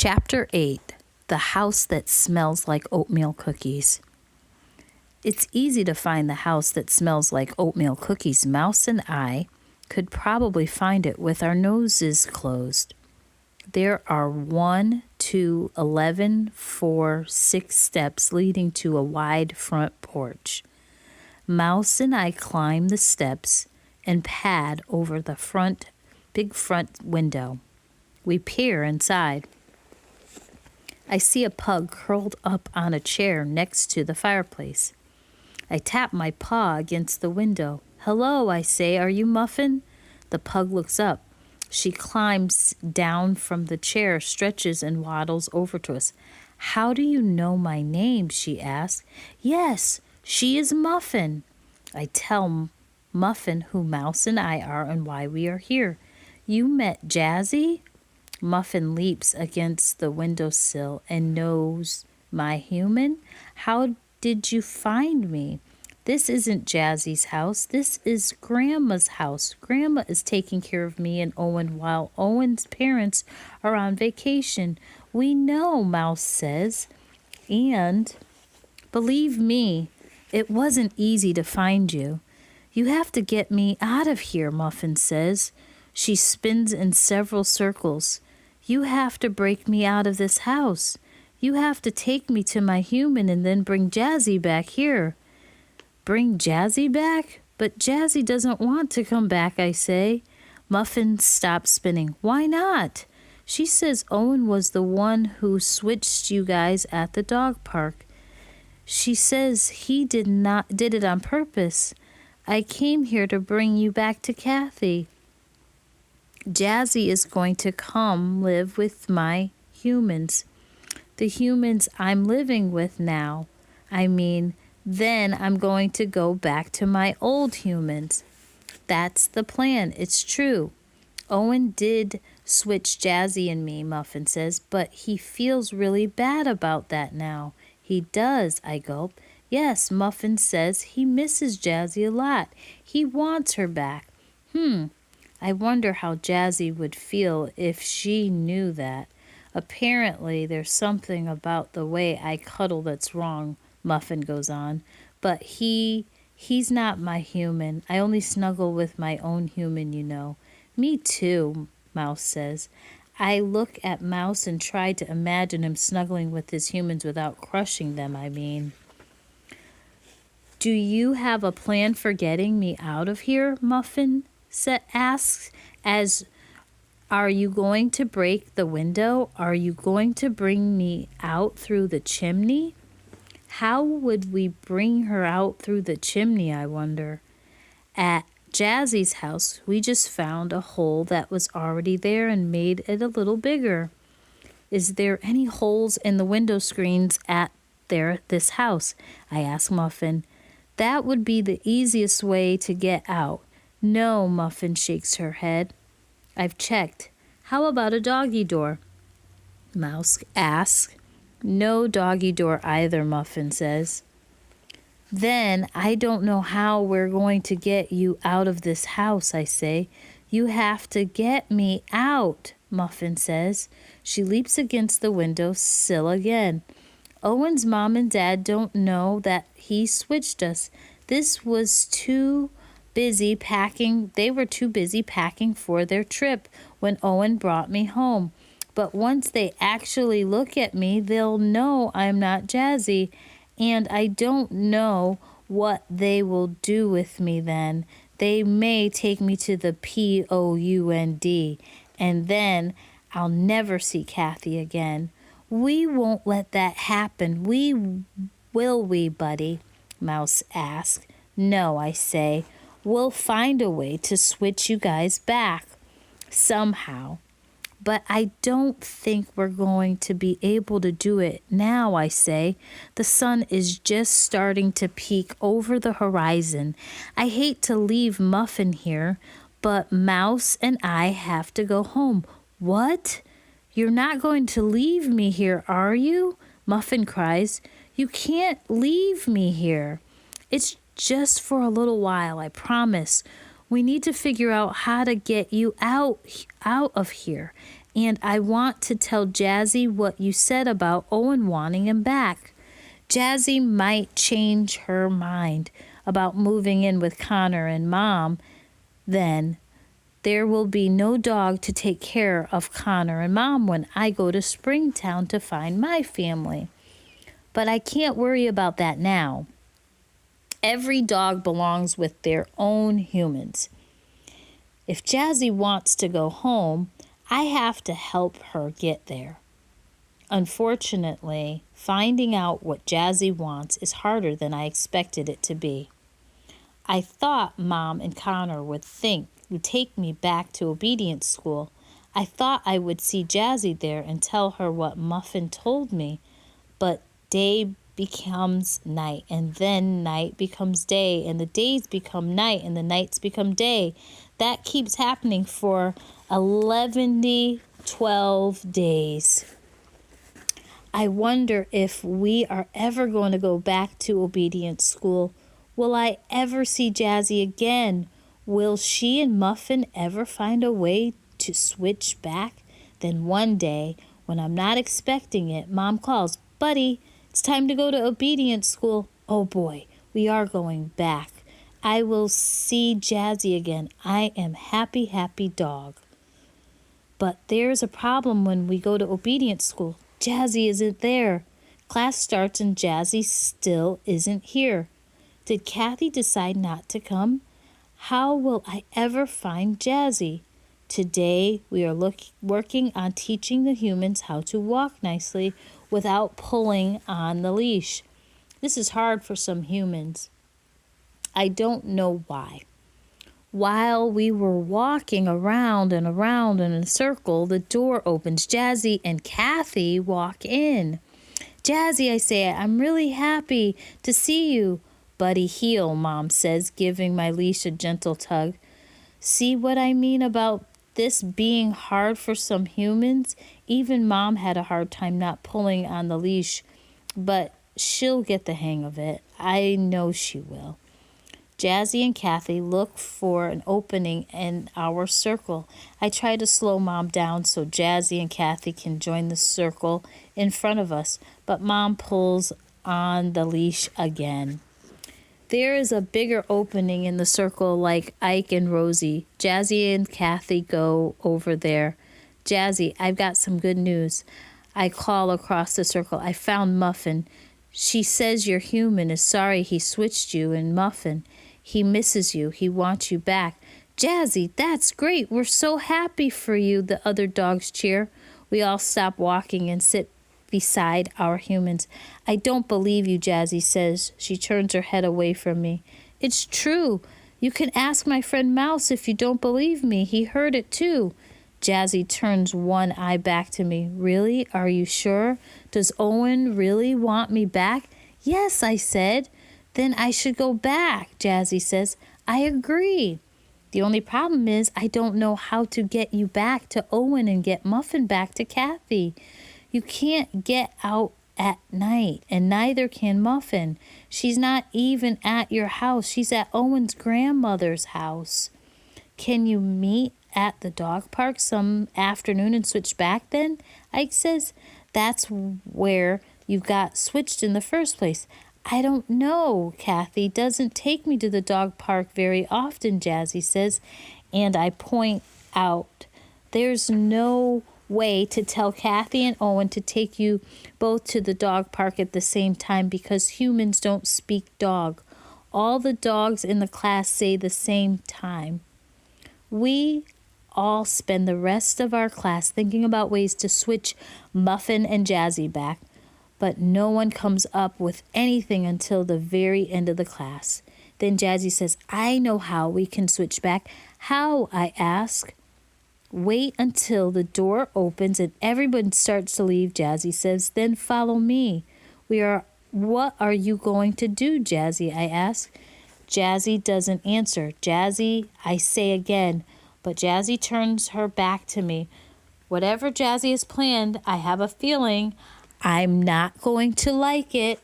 Chapter 8, The House That Smells Like Oatmeal Cookies. It's easy to find the house that smells like oatmeal cookies. Mouse and I could probably find it with our noses closed. There are 1, 2, 11, 4, 6 steps leading to a wide front porch. Mouse and I climb the steps and pad over the big front window. We peer inside. I see a pug curled up on a chair next to the fireplace. I tap my paw against the window. "Hello," I say. "Are you Muffin?" The pug looks up. She climbs down from the chair, stretches and waddles over to us. "How do you know my name?" she asks. "Yes, she is Muffin." I tell Muffin who Mouse and I are and why we are here. "You met Jazzy?" Muffin leaps against the windowsill and knows my human. "How did you find me?" "This isn't Jazzy's house. This is Grandma's house. Grandma is taking care of me and Owen while Owen's parents are on vacation." "We know," Mouse says. "And believe me, it wasn't easy to find you." "You have to get me out of here," Muffin says. She spins in several circles. "You have to break me out of this house. You have to take me to my human and then bring Jazzy back here." "Bring Jazzy back? But Jazzy doesn't want to come back," I say. Muffin stops spinning. "Why not?" "She says Owen was the one who switched you guys at the dog park. She says he did it on purpose. I came here to bring you back to Kathy. Jazzy is going to come live with my humans. The humans I'm living with now. Then I'm going to go back to my old humans." "That's the plan. It's true. Owen did switch Jazzy and me," Muffin says, "but he feels really bad about that now." "He does," I gulp. "Yes, Muffin says he misses Jazzy a lot. He wants her back." I wonder how Jazzy would feel if she knew that. "Apparently there's something about the way I cuddle that's wrong," Muffin goes on. "But he's not my human. I only snuggle with my own human, you know." "Me too," Mouse says. I look at Mouse and try to imagine him snuggling with his humans without crushing them, "Do you have a plan for getting me out of here?" Muffin asks. Are you going to break the window? Are you going to bring me out through the chimney?" How would we bring her out through the chimney, I wonder? At Jazzy's house, we just found a hole that was already there and made it a little bigger. "Is there any holes in the window screens at this house?" I ask Muffin. "That would be the easiest way to get out." "No," Muffin shakes her head. "I've checked." "How about a doggy door?" Mouse asks. "No doggy door either," Muffin says. "Then I don't know how we're going to get you out of this house," I say. "You have to get me out," Muffin says. She leaps against the window sill again. "Owen's mom and dad don't know that he switched us. This was too busy packing. They were too busy packing for their trip when Owen brought me home. But once they actually look at me, they'll know I'm not Jazzy, and I don't know what they will do with me then. They may take me to the POUND, and then I'll never see Kathy again." "We won't let that happen, will we, buddy?" Mouse asks. "No," I say. "We'll find a way to switch you guys back somehow. But I don't think we're going to be able to do it now," I say. "The sun is just starting to peek over the horizon. I hate to leave Muffin here, but Mouse and I have to go home." "What? You're not going to leave me here, are you?" Muffin cries. "You can't leave me here." "It's just for a little while, I promise. We need to figure out how to get you out of here. And I want to tell Jazzy what you said about Owen wanting him back. Jazzy might change her mind about moving in with Connor and Mom. Then there will be no dog to take care of Connor and Mom when I go to Springtown to find my family. But I can't worry about that now. Every dog belongs with their own humans. If Jazzy wants to go home, I have to help her get there. Unfortunately, finding out what Jazzy wants is harder than I expected it to be. I thought Mom and Connor would take me back to obedience school. I thought I would see Jazzy there and tell her what Muffin told me, but day becomes night, and then night becomes day, and the days become night, and the nights become day. That keeps happening for 12 days. I wonder if we are ever going to go back to obedience school. Will I ever see Jazzy again? Will she and Muffin ever find a way to switch back? Then one day, when I'm not expecting it, Mom calls, "Buddy, it's time to go to obedience school." Oh boy, we are going back. I will see Jazzy again. I am happy, happy dog. But there's a problem when we go to obedience school. Jazzy isn't there. Class starts and Jazzy still isn't here. Did Kathy decide not to come? How will I ever find Jazzy? Today we are working on teaching the humans how to walk nicely without pulling on the leash. This is hard for some humans. I don't know why. While we were walking around and around in a circle, the door opens. Jazzy and Kathy walk in. "Jazzy," I say, "I'm really happy to see you." "Buddy, heel," Mom says, giving my leash a gentle tug. See what I mean about this being hard for some humans? Even Mom had a hard time not pulling on the leash, but she'll get the hang of it. I know she will. Jazzy and Kathy look for an opening in our circle. I try to slow Mom down so Jazzy and Kathy can join the circle in front of us, but Mom pulls on the leash again. There is a bigger opening in the circle like Ike and Rosie. Jazzy and Kathy go over there. "Jazzy, I've got some good news." I call across the circle. "I found Muffin. She says your human is sorry he switched you and Muffin. He misses you. He wants you back." "Jazzy, that's great. We're so happy for you," the other dogs cheer. We all stop walking and sit beside our humans. "I don't believe you," Jazzy says. She turns her head away from me. "It's true. You can ask my friend Mouse if you don't believe me. He heard it too." Jazzy turns one eye back to me. "Really? Are you sure? Does Owen really want me back?" "Yes," I said. "Then I should go back," Jazzy says. "I agree. The only problem is I don't know how to get you back to Owen and get Muffin back to Kathy. You can't get out at night, and neither can Muffin. She's not even at your house. She's at Owen's grandmother's house. Can you meet at the dog park some afternoon and switch back then?" Ike says. "That's where you got switched in the first place." "I don't know. Kathy doesn't take me to the dog park very often," Jazzy says, and I point out there's no way to tell Kathy and Owen to take you both to the dog park at the same time because humans don't speak dog. All the dogs in the class say the same time. We all spend the rest of our class thinking about ways to switch Muffin and Jazzy back, but no one comes up with anything until the very end of the class. Then Jazzy says, "I know how we can switch back." "How?" I ask. "Wait until the door opens and everyone starts to leave," Jazzy says. "Then follow me." What are you going to do, Jazzy?" I ask. Jazzy doesn't answer. "Jazzy," I say again, but Jazzy turns her back to me. Whatever Jazzy has planned, I have a feeling I'm not going to like it.